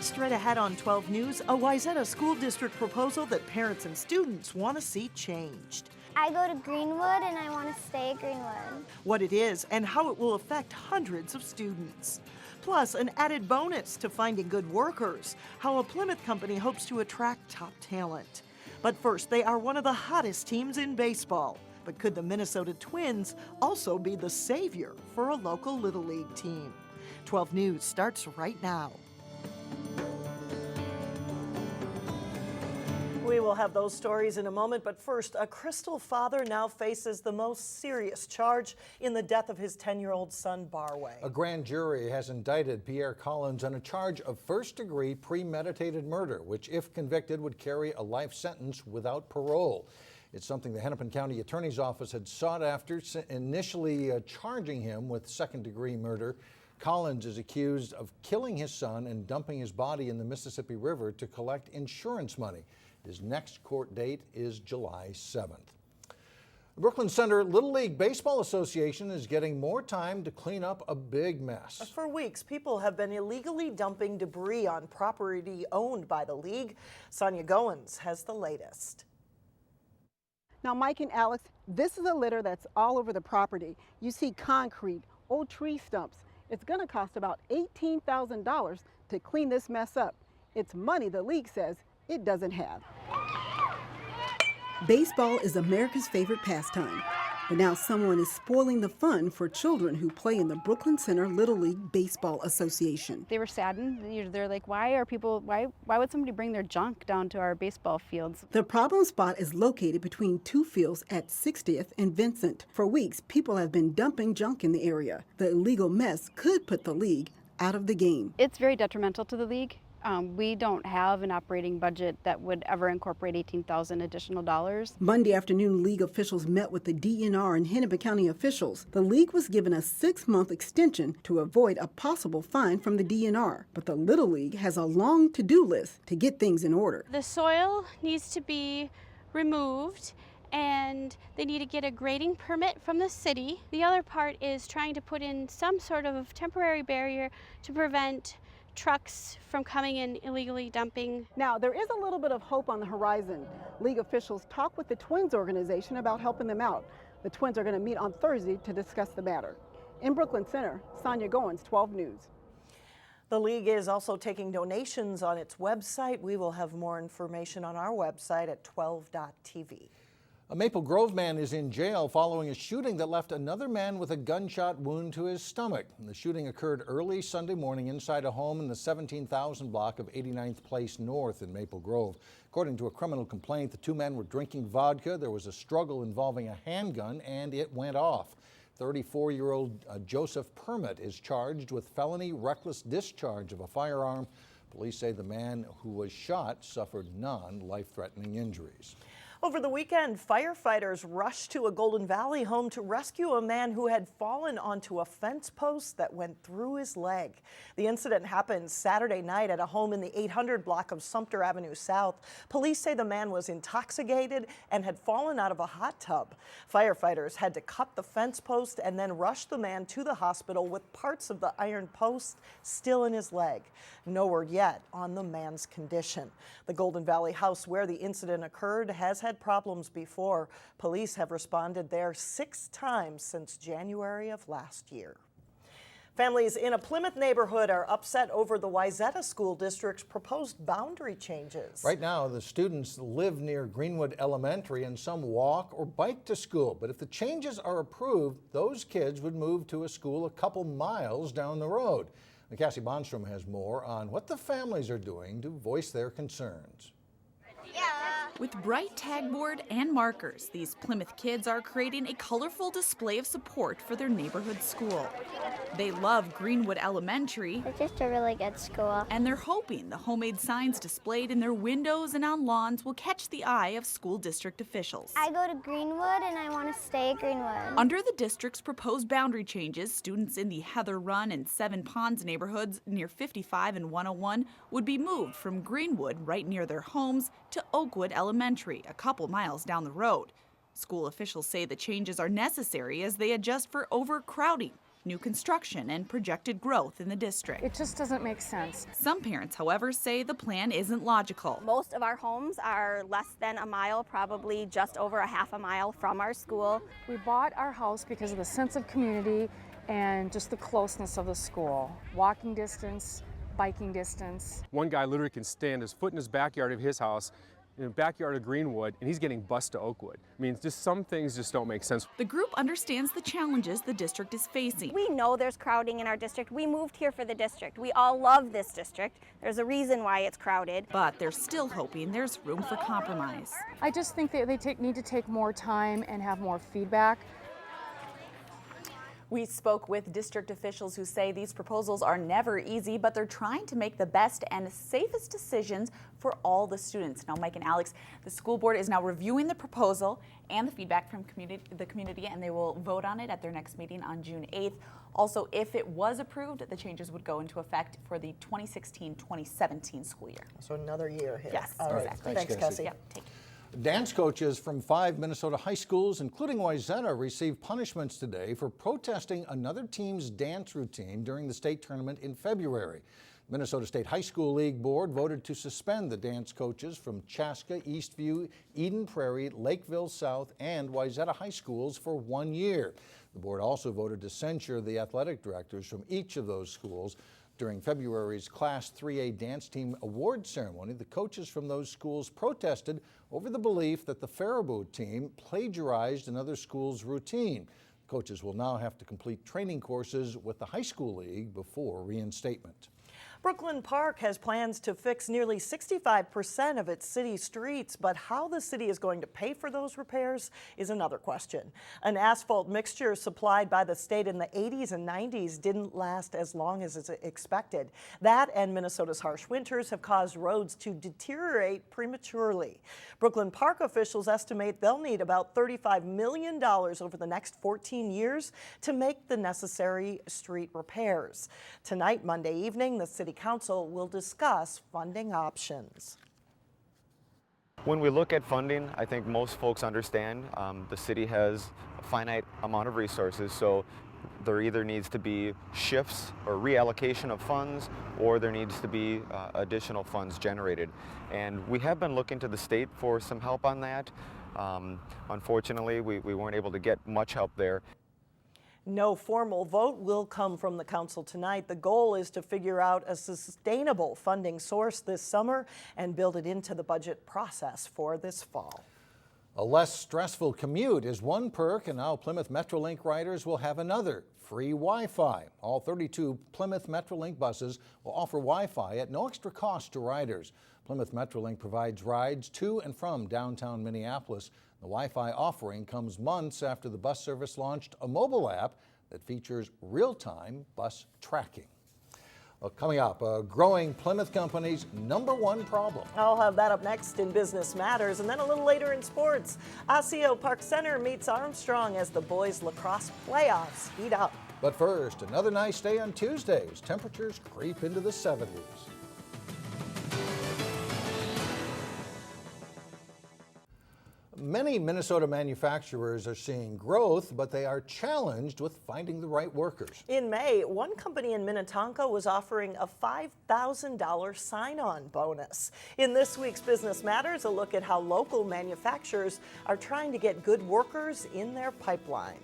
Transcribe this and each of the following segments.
Straight ahead on 12 News, a Wayzata school district proposal that parents and students want to see changed. I go to Greenwood and I want to stay at Greenwood. What it is and how it will affect hundreds of students. Plus, an added bonus to finding good workers, how a Plymouth company hopes to attract top talent. But first, they are one of the hottest teams in baseball. But could the Minnesota Twins also be the savior for a local Little League team? 12 News starts right now. We will have those stories in a moment, but first, a Crystal father now faces the most serious charge in the death of his 10-year-old son, Barway. A grand jury has indicted Pierre on a charge of first-degree premeditated murder, which, if convicted, would carry a life sentence without parole. It's something the Hennepin County Attorney's Office had sought after, initially charging him with second-degree murder. Collins is accused of killing his son and dumping his body in the Mississippi River to collect insurance money. His next court date is July 7th. The Brooklyn Center Little League Baseball Association is getting more time to clean up a big mess. For weeks, people have been illegally dumping debris on property owned by the league. Sonia Goins has the latest. Now, Mike and Alex, this is a litter that's all over the property. You see concrete, old tree stumps. It's going to cost about $18,000 to clean this mess up. It's money the league says it doesn't have. Baseball is America's favorite pastime, but now someone is spoiling the fun for children who play in the Brooklyn Center Little League Baseball Association. They were saddened. They're like, why would somebody bring their junk down to our baseball fields? The problem spot is located between two fields at 60th and Vincent. For weeks, people have been dumping junk in the area. The illegal mess could put the league out of the game. It's very detrimental to the league. We don't have an operating budget that would ever incorporate $18,000 additional dollars. Monday afternoon, league officials met with the DNR and Hennepin County officials. The league was given a 6-month extension to avoid a possible fine from the DNR. But the Little League has a long to-do list to get things in order. The soil needs to be removed and they need to get a grading permit from the city. The other part is trying to put in some sort of temporary barrier to prevent trucks from coming in illegally dumping. Now, there is a little bit of hope on the horizon. League officials talked with the Twins organization about helping them out. The Twins are going to meet on Thursday to discuss the matter. In Brooklyn Center, Sonia Goins, 12 News. The league is also taking donations on its website. We will have more information on our website at 12.tv. A Maple Grove man is in jail following a shooting that left another man with a gunshot wound to his stomach. The shooting occurred early Sunday morning inside a home in the 17,000 block of 89th Place North in Maple Grove. According to a criminal complaint, the two men were drinking vodka. There was a struggle involving a handgun, and it went off. 34-year-old Joseph Permit is charged with felony reckless discharge of a firearm. Police say the man who was shot suffered non-life-threatening injuries. Over the weekend, firefighters rushed to a Golden Valley home to rescue a man who had fallen onto a fence post that went through his leg. The incident happened Saturday night at a home in the 800 block of Sumter Avenue South. Police say the man was intoxicated and had fallen out of a hot tub. Firefighters had to cut the fence post and then rush the man to the hospital with parts of the iron post still in his leg. No word yet on the man's condition. The Golden Valley house where the incident occurred has had problems before. Police have responded there 6 times since January of last year. Families in a Plymouth neighborhood are upset over the Wayzata School District's proposed boundary changes. Right now, the students live near Greenwood Elementary and some walk or bike to school. But if the changes are approved, those kids would move to a school a couple miles down the road. Cassie Bonstrom has more on what the families are doing to voice their concerns. With bright tagboard and markers, these Plymouth kids are creating a colorful display of support for their neighborhood school. They love Greenwood Elementary. It's just a really good school. And they're hoping the homemade signs displayed in their windows and on lawns will catch the eye of school district officials. I go to Greenwood and I want to stay at Greenwood. Under the district's proposed boundary changes, students in the Heather Run and Seven Ponds neighborhoods near 55 and 101 would be moved from Greenwood, right near their homes, to Oakwood Elementary, a couple miles down the road. School officials say the changes are necessary as they adjust for overcrowding new construction and projected growth in the district. It just doesn't make sense. Some parents, however, say the plan isn't logical. Most of our homes are less than a mile, probably just over a half a mile from our school. We bought our house because of the sense of community and just the closeness of the school. Walking distance, biking distance. One guy literally can stand his foot in his backyard of his house, in the backyard of Greenwood, and he's getting bused to Oakwood. I mean, just some things just don't make sense. The group understands the challenges the district is facing. We know there's crowding in our district. We moved here for the district. We all love this district. There's a reason why it's crowded. But they're still hoping there's room for compromise. I just think that they need to take more time and have more feedback. We spoke with district officials who say these proposals are never easy, but they're trying to make the best and safest decisions for all the students. Now, Mike and Alex, the school board is now reviewing the proposal and the feedback from the community, and they will vote on it at their next meeting on June 8th. Also, if it was approved, the changes would go into effect for the 2016-2017 school year. So another year here. Yes, All right. exactly. Thanks, Cassie. Yep, take it. Dance coaches from 5 Minnesota high schools, including Wayzata, received punishments today for protesting another team's dance routine during the state tournament in February. Minnesota State High School League Board voted to suspend the dance coaches from Chaska, Eastview, Eden Prairie, Lakeville South, and Wayzata high schools for 1 year. The board also voted to censure the athletic directors from each of those schools. During February's Class 3A dance team award ceremony, the coaches from those schools protested over the belief that the Faribault team plagiarized another school's routine. Coaches will now have to complete training courses with the high school league before reinstatement. Brooklyn Park has plans to fix nearly 65% of its city streets, but how the city is going to pay for those repairs is another question. An asphalt mixture supplied by the state in the 80s and 90s didn't last as long as expected. That and Minnesota's harsh winters have caused roads to deteriorate prematurely. Brooklyn Park officials estimate they'll need about $35 million over the next 14 years to make the necessary street repairs. Tonight, Monday evening, the City Council will discuss funding options. When we look at funding, I think most folks understand the city has a finite amount of resources, so there either needs to be shifts or reallocation of funds, or there needs to be additional funds generated. And we have been looking to the state for some help on that. Unfortunately, we weren't able to get much help there. No formal vote will come from the council tonight. The goal is to figure out a sustainable funding source this summer and build it into the budget process for this fall. A less stressful commute is one perk, and now Plymouth Metrolink riders will have another: free Wi-Fi. All 32 Plymouth Metrolink buses will offer Wi-Fi at no extra cost to riders. Plymouth Metrolink provides rides to and from downtown Minneapolis. The Wi-Fi offering comes months after the bus service launched a mobile app that features real-time bus tracking. Well, coming up, a growing Plymouth company's #1 problem. I'll have that up next in Business Matters, and then a little later in sports, Osseo-Park Center meets Armstrong as the boys lacrosse playoffs heat up. But first, another nice day on Tuesday as temperatures creep into the 70s. Many Minnesota manufacturers are seeing growth, but they are challenged with finding the right workers. In May, one company in Minnetonka was offering a $5,000 sign-on bonus. In this week's Business Matters, a look at how local manufacturers are trying to get good workers in their pipeline.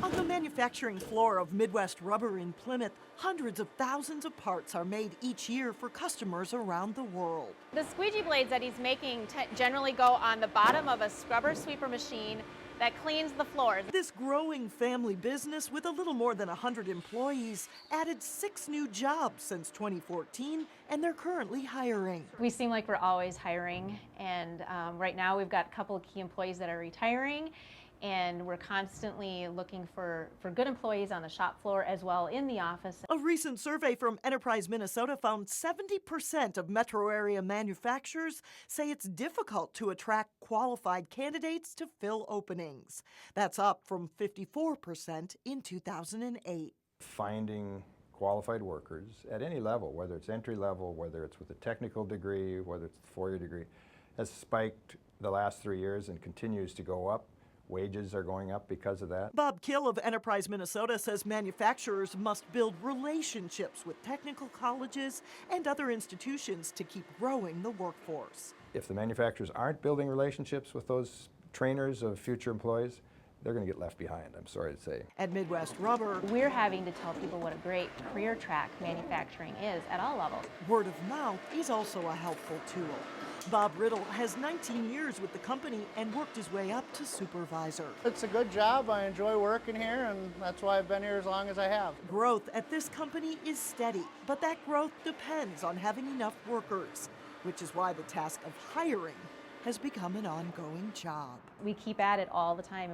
On the manufacturing floor of Midwest Rubber in Plymouth, hundreds of thousands of parts are made each year for customers around the world. The squeegee blades that he's making generally go on the bottom of a scrubber sweeper machine that cleans the floors. This growing family business with a little more than 100 employees added 6 new jobs since 2014, and they're currently hiring. We seem like we're always hiring, and right now we've got a couple of key employees that are retiring, and we're constantly looking for good employees on the shop floor as well in the office. A recent survey from Enterprise Minnesota found 70% of metro area manufacturers say it's difficult to attract qualified candidates to fill openings. That's up from 54% in 2008. Finding qualified workers at any level, whether it's entry level, whether it's with a technical degree, whether it's a 4-year degree, has spiked the last 3 years and continues to go up. Wages are going up because of that. Bob Kill of Enterprise Minnesota says manufacturers must build relationships with technical colleges and other institutions to keep growing the workforce. If the manufacturers aren't building relationships with those trainers of future employees, they're going to get left behind, I'm sorry to say. At Midwest Rubber, We're having to tell people what a great career track manufacturing is at all levels. word of mouth is also a helpful tool. Bob Riddle has 19 years with the company and worked his way up to supervisor. It's a good job. I enjoy working here, and that's why I've been here as long as I have. Growth at this company is steady, but that growth depends on having enough workers, which is why the task of hiring has become an ongoing job. We keep at it all the time.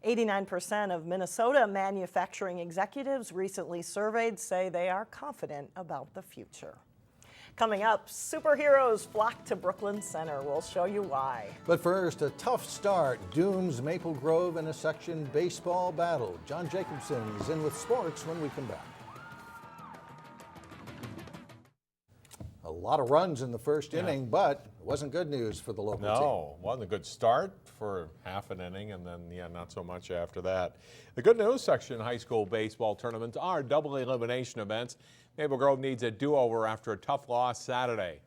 89% of Minnesota manufacturing executives recently surveyed say they are confident about the future. Coming up, superheroes flock to Brooklyn Center. We'll show you why. But first, a tough start dooms Maple Grove in a section baseball battle. John Jacobson is in with sports when we come back. A lot of runs in the first inning, but it wasn't good news for the local team. No, wasn't a good start for half an inning, and then, not so much after that. The good news section high school baseball tournaments are double elimination events. Maple Grove needs a do-over after a tough loss Saturday.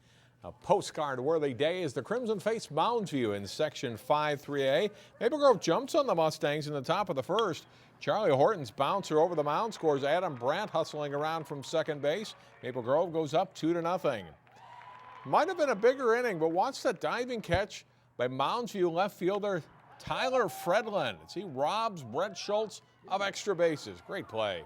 A postcard-worthy day as the Crimson face Mounds in Section 5-3A. Maple Grove jumps on the Mustangs in the top of the first. Charlie Horton's bouncer over the mound scores Adam Brandt hustling around from second base. Maple Grove goes up 2-0. Might have been a bigger inning, but watch that diving catch by Mounds left fielder Tyler Fredlin as he robs Brett Schultz of extra bases. Great play.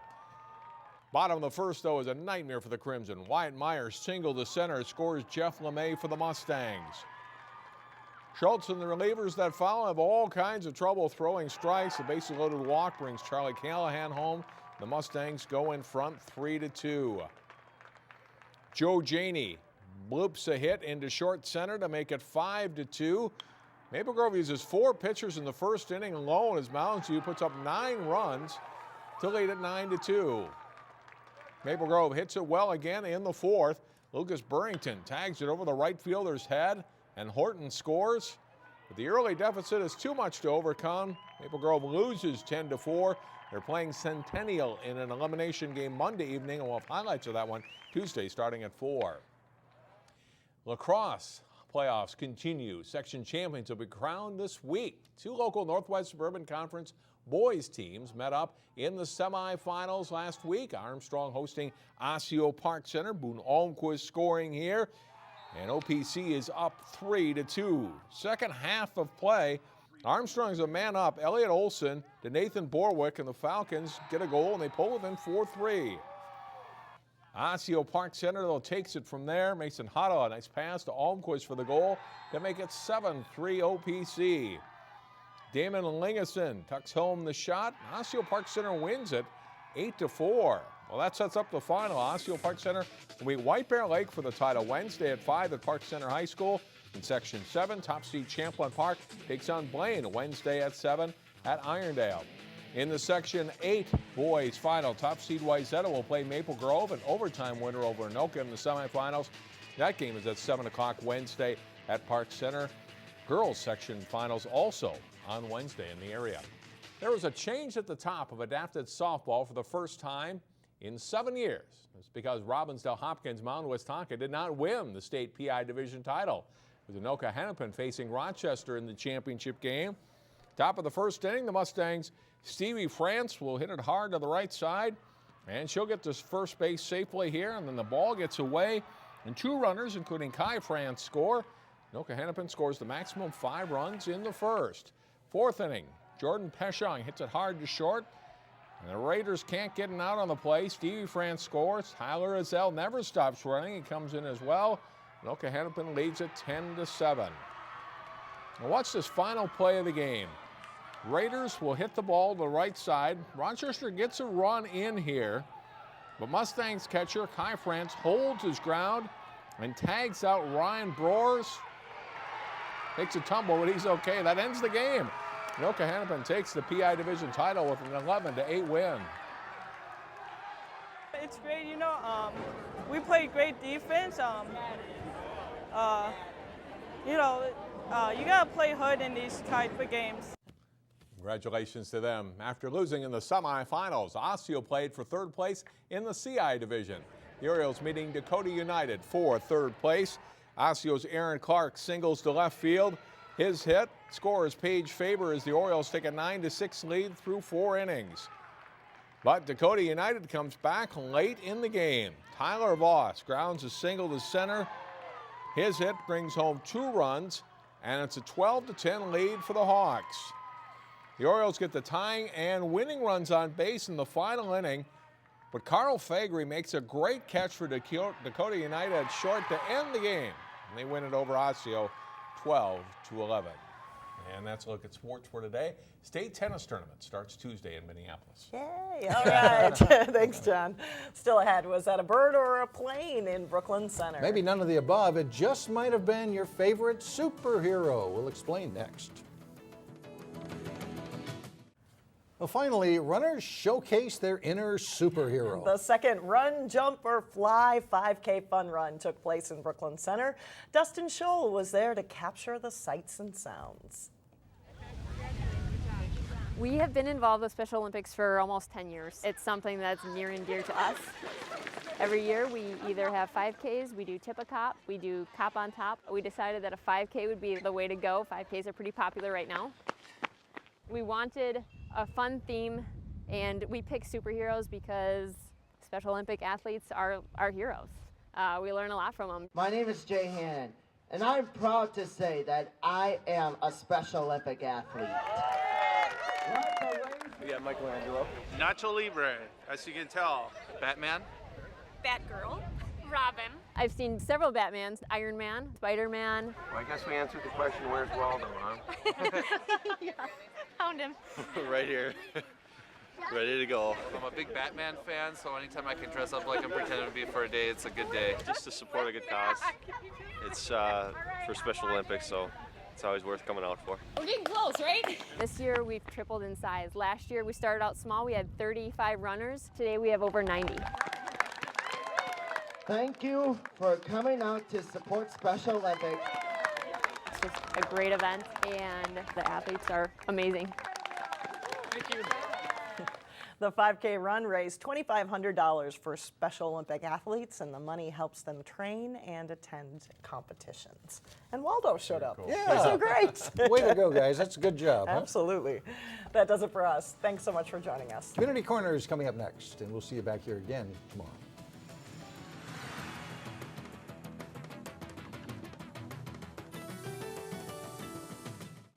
Bottom of the first, though, is a nightmare for the Crimson. Wyatt Myers single to center, scores Jeff LeMay for the Mustangs. Schultz and the relievers that follow have all kinds of trouble throwing strikes. The bases-loaded walk brings Charlie Callahan home. The Mustangs go in front 3-2. Joe Janey bloops a hit into short center to make it 5-2. Maple Grove uses 4 pitchers in the first inning alone as Mounds puts up 9 runs to lead at 9-2. Maple Grove hits it well again in the fourth. Lucas Burrington tags it over the right fielder's head, and Horton scores. But the early deficit is too much to overcome. Maple Grove loses 10-4. They're playing Centennial in an elimination game Monday evening, and we'll have highlights of that one Tuesday starting at 4. Lacrosse playoffs continue. Section champions will be crowned this week. 2 local Northwest Suburban Conference boys teams met up in the semifinals last week. Armstrong hosting Osseo-Park Center. Boone Almquist scoring here. And OPC is up 3-2. Second half of play, Armstrong's a man up. Elliot Olson to Nathan Borwick, and the Falcons get a goal, and they pull within 4-3. Osseo-Park Center, though, takes it from there. Mason Hutta, a nice pass to Almquist for the goal to make it 7-3 OPC. Damon Lingeson tucks home the shot. Osseo-Park Center wins it 8-4. Well, that sets up the final. Osseo-Park Center will meet White Bear Lake for the title Wednesday at 5 at Park Center High School. In Section 7, top seed Champlain Park takes on Blaine Wednesday at 7 at Irondale. In the Section 8 boys final, top seed Wayzata will play Maple Grove, an overtime winner over Anoka in the semifinals. That game is at 7 o'clock Wednesday at Park Center. Girls section finals also on Wednesday in the area. There was a change at the top of adapted softball for the first time in 7 years. It's because Robbinsdale Hopkins Mount Westonka did not win the state PI division title, with Anoka-Hennepin facing Rochester in the championship game. Top of the first inning, the Mustangs' Stevie France will hit it hard to the right side, and she'll get to first base safely here, and then the ball gets away, and 2 runners, including Kai France, score. Anoka-Hennepin scores the maximum 5 runs in the first. Fourth inning, Jordan Peshong hits it hard to short, and the Raiders can't get him out on the play. Stevie France scores. Tyler Azell never stops running. He comes in as well. Anoka-Hennepin leads it 10-7. Now watch this final play of the game. Raiders will hit the ball to the right side. Rochester gets a run in here, but Mustangs catcher Kai France holds his ground and tags out Ryan Broers. Takes a tumble, but he's okay. That ends the game. Anoka-Hennepin takes the PI division title with an 11-8 win. It's great, we played great defense. You gotta play hard in these type of games. Congratulations to them. After losing in the semifinals, Osseo played for third place in the CI division. The Orioles meeting Dakota United for third place. Osceo's Aaron Clark singles to left field. His hit scores Paige Faber as the Orioles take a 9-6 lead through 4 innings. But Dakota United comes back late in the game. Tyler Voss grounds a single to center. His hit brings home 2 runs, and it's a 12-10 lead for the Hawks. The Orioles get the tying and winning runs on base in the final inning, but Carl Faegre makes a great catch for Dakota United at short to end the game. And they win it over Osseo 12-11. And that's a look at sports for today. State tennis tournament starts Tuesday in Minneapolis. Yay, all right. Thanks, John. Still ahead, was that a bird or a plane in Brooklyn Center? Maybe none of the above. It just might have been your favorite superhero. We'll explain next. Well, finally, runners showcase their inner superhero. The second Run, Jump, or Fly 5K fun run took place in Brooklyn Center. Dustin Scholl was there to capture the sights and sounds. We have been involved with Special Olympics for almost 10 years. It's something that's near and dear to us. Every year we either have 5Ks, we do tip-a-cop, we do cop on top. We decided that a 5K would be the way to go. 5Ks are pretty popular right now. We wanted a fun theme, and we picked superheroes because Special Olympic athletes are heroes. We learn a lot from them. My name is Jay Hannon, and I'm proud to say that I am a Special Olympic athlete. We got Michelangelo. Nacho Libre, as you can tell. Batman. Batgirl. Robin. I've seen several Batmans, Iron Man, Spider-Man. Well, I guess we answered the question, where's Waldo, huh? Yeah. Found him. Right here. Ready to go. I'm a big Batman fan, so anytime I can dress up like I'm pretending to be for a day, it's a good day. Just to support a good cause. It's for Special Olympics, so it's always worth coming out for. We're getting close, right? This year we've tripled in size. Last year we started out small, we had 35 runners. Today we have over 90. Thank you for coming out to support Special Olympics. It's just a great event, and the athletes are amazing. Thank you. The 5K run raised $2,500 for Special Olympic athletes, and the money helps them train and attend competitions. And Waldo showed up. Cool. Yeah. So great. Way to go, guys. That's a good job. Huh? Absolutely. That does it for us. Thanks so much for joining us. Community Corner is coming up next, and we'll see you back here again tomorrow.